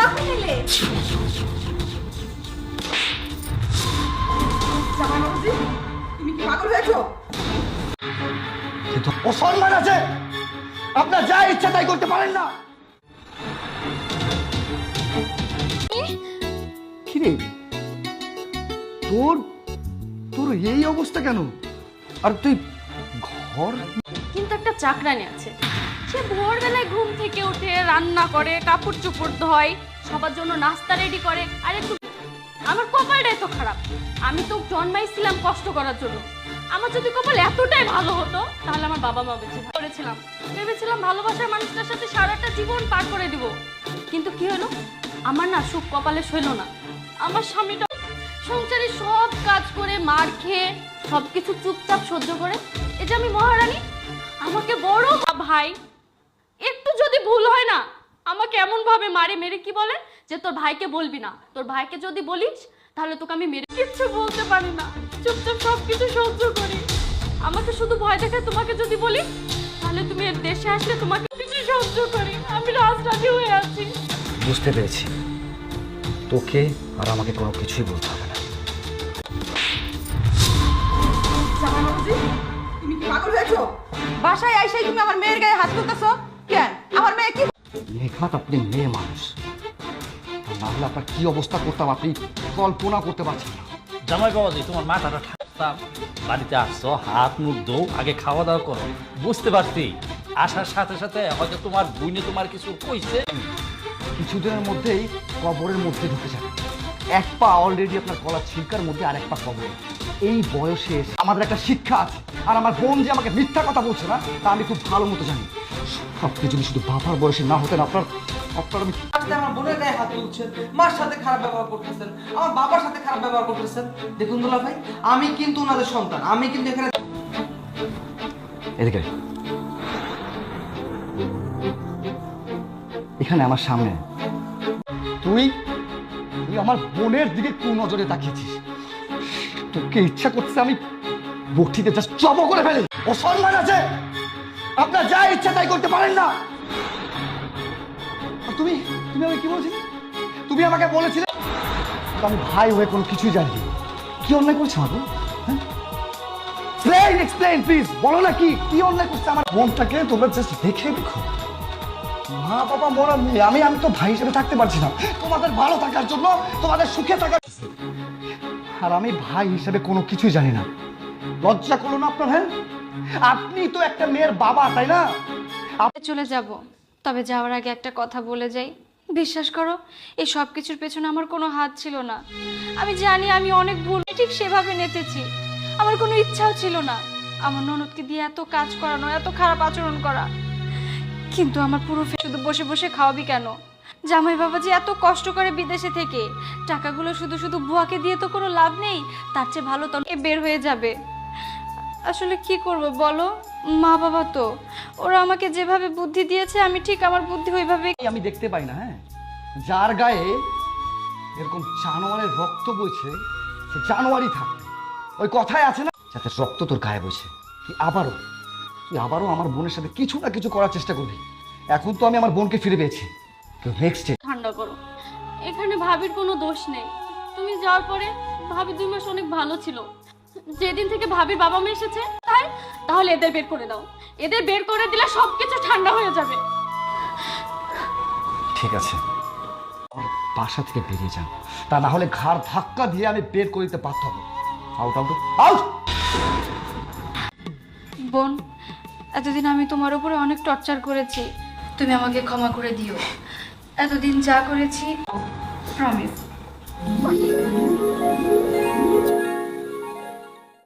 আপনি নিলে জামাই বাবুজি, তুমি কি পাগল হয়েছো? কিন্তু ও সম্মান আছে, আপনার যা ইচ্ছা তাই করতে পারেন না। কিরে তোর তোর এই অবস্থা কেন? আর তুই ঘর কিন্তু একটা চাকরানি আছে, সে ভোরবেলায় ঘুম থেকে উঠে রান্না করে, কাপড় চোপড় ধোয়, সবার জন্য নাস্তা রেডি করে। আর একটু আমার কপালটাই তো খারাপ, আমি তো জন্মাইছিলাম কষ্ট করার জন্য। আমার যদি কপাল এতটাই ভালো হতো তাহলে আমার বাবা মা বেঁচে করেছিলাম, ভেবেছিলাম ভালোবাসার মানুষটার সাথে সারাটা জীবন পার করে দিব। কিন্তু কি হলো, আমার না সুখ কপালে সইল না। আমার স্বামীটা সংসারে সব কাজ করে মার খেয়ে সবকিছু চুপচাপ সহ্য করে, এই যে আমি মহারানী, আমাকে বড় ভাই একটু যদি ভুল হয় না আমাকে এমন ভাবে মারে, মেরে কি বলে যে তোর ভাইকে বলবি না, তোর ভাইকে যদি বলিস তাহলে তোকে আমি মেরে। কিচ্ছু বলতে পারি না, চুপচাপ সবকিছু সহ্য করি। আমাকে শুধু ভয় দেখে তোমাকে যদি বলি তাহলে তুমি এর দেশে আসলে তোমাকে কিছু সহ্য করি। আমি রাজরাজি হয়ে আছি। বুঝতে পেরেছি, তোকে আর আমাকে কোনো কিছুই বলতে হবে না। জামাই বাবুজি, তুমি কি পাগল হয়েছো? বাসায় আইসাই তুমি আমার মেয়ের গায়ে হাত তুলতেছো কেন? আমার মেয়ে কি? মেঘাত, আপনি মেয়ে মানুষ, না হলে আপনার কি অবস্থা করতাম আপনি কল্পনা করতে পারছেন না। জামাই বাবাজি, তোমার মাথাটা ঠাকতাম, বাড়িতে আসছো, হাত মুখ ধো, আগে খাওয়া দাওয়া করো। বুঝতে পারছি আসার সাথে সাথে হয়তো তোমার বুনে তোমার কিছু কইছে। কিছুদিনের মধ্যেই কবরের মধ্যে ঢুকে যাবে। এক পা অলরেডি আপনার গলার ছিলকার মধ্যে, আর এক পা কবরে। এই বয়সে আমাদের একটা শিক্ষা আছে, আর আমার বোন যে আমাকে মিথ্যা কথা বলছে না তা আমি খুব ভালো মতো জানি। আপনি যদি শুধু বাবার বয়সে না হতেন, আপনার আমি আপনি আমার বোনের গায়ে হাত তুলছেন, মার সাথে খারাপ ব্যবহার করতেছেন, আমার বাবার সাথে খারাপ ব্যবহার করতেছেন। দেখুন দুলা ভাই, আমি কিন্তু ওনাদের সন্তান, আমি কিন্তু এখানে এদিকে এখানে আমার সামনে তুই তুই আমার বোনের দিকে কোন নজরে তাকিয়েছিস? তোকে ইচ্ছা করছে আমি বটিতে জাস্ট চপ করে ফেলি। ও সম্মান আছে, আপনার যা ইচ্ছা তাই করতে পারেন না। আর তুমি তুমি আমাকে কি বলছিলে? তুমি আমাকে বলেছিলে আমি ভাই হয়ে কোনো কিছুই জানি না। কি অন্যায় করছে আমার বোন? হ্যাঁ, এক্সপ্লেইন প্লিজ, বলো না কি কি অন্যায় করছে আমার বোনটাকে। তোমরা জাস্ট দেখে দেখো, মা বাবা মরা মেয়ে, আমি তো ভাই হিসেবে থাকতে পারছি না তোমাদের ভালো থাকার জন্য, তোমাদের সুখে থাকার। আর আমি ভাই হিসেবে কোনো কিছুই জানি না। লজ্জা করলো না আপনার? হ্যাঁ, আপনি তো একটা মেয়ের বাবা, তাই না? চলে যাব, তবে যাওয়ার আগে একটা কথা বলে যাই। বিশ্বাস করো, এই সব কিছুর পেছনে আমার কোনো হাত ছিল না। আমি জানি আমি অনেক ভুল, ঠিক সেভাবে নেচেছি। আমার কোনো ইচ্ছাও ছিল না আমার ননদকে দিয়ে এত কাজ করানো, এত খারাপ আচরণ করা। কিন্তু আমার পুরো শুধু বসে বসে খাওয়াবি কেন? জামাই বাবাজি এত কষ্ট করে বিদেশে থেকে, টাকাগুলো শুধু শুধু বুয়াকে দিয়ে তো কোনো লাভ নেই। তার চেয়ে ভালো তো বের হয়ে যাবে। আসলে কি করব বলো, মা বাবা তো, ওরা আমাকে যেভাবে বুদ্ধি দিয়েছে আমি ঠিক আমার বুদ্ধি ওইভাবে। আমি দেখতে পাই না, হ্যাঁ, যার গায়ে এরকম জানোয়ারের রক্ত বইছে সে জানোয়ারই থাকবে। ওই কথায় আছে না, যাতে রক্ত তোর গায়ে বইছে, তুই আবারও আমার বোনের সাথে কিছু না কিছু করার চেষ্টা করবি। এখন তো আমি আমার বোনকে ফিরে পেয়েছি, নেক্সট ঠান্ডা করো, এখানে ভাবির কোনো দোষ নেই। তুমি যাওয়ার পরে ভাবি 2 মাস অনেক ভালো ছিল। যেদিন থেকে ভাবির বাবা মা এসেছে তাহলে এদের বের করে দাও। এদের বের করে দিলে সবকিছু ঠান্ডা হয়ে যাবে। ঠিক আছে, আমার বাসা থেকে বেরিয়ে যান, তা না হলে ঘাড় ধাক্কা দিয়ে আমি বের করে দিতে বাধ্য হবো। Out out out. বোন, এতদিন আমি তোমার উপরে অনেক টর্চার করেছি, তুমি আমাকে ক্ষমা করে দিও। এতদিন যা করেছি প্রমিস।